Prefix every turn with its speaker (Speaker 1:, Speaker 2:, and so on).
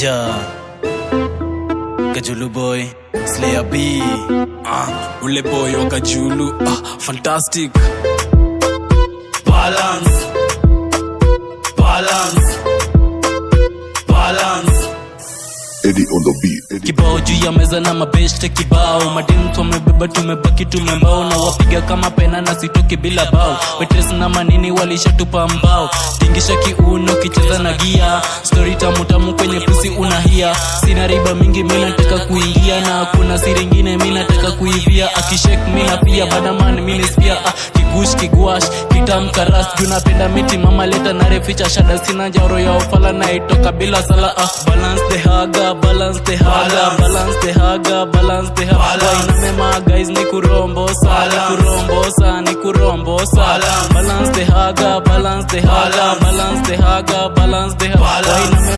Speaker 1: Ja Kajulu boy Slayer B
Speaker 2: ule boy wa Kajulu fantastic.
Speaker 1: Balance Balance Balance
Speaker 3: Eddie on the beat.
Speaker 1: Kibao juu ya meza na mabeshte kibao. Mademu tumebeba tumebaki tumembao. Na wapiga kama pena na sitoki bila bao. Wetres na manini walishatupa mbao. Tingisha kiuno kicheza na gia. Story tamu tamu kwenye pusi unahia. Sina riba mingi mina nataka kuingia. Na kuna siri ingine mina nataka kuivia. Akishake mina pia badaman minispia. Kigush kiguash kitam karas. Junapenda miti mama leta na reficha shada. Sina jauro ya ufala na itoka bila sala. Balance the haga, balance the haga, balance the haga, balance the haga. Wainamema guys ni kurombosa, ni kurombosa, ni kurombosa. Balance the haga, balance the haga, balance the haga, balance the haga.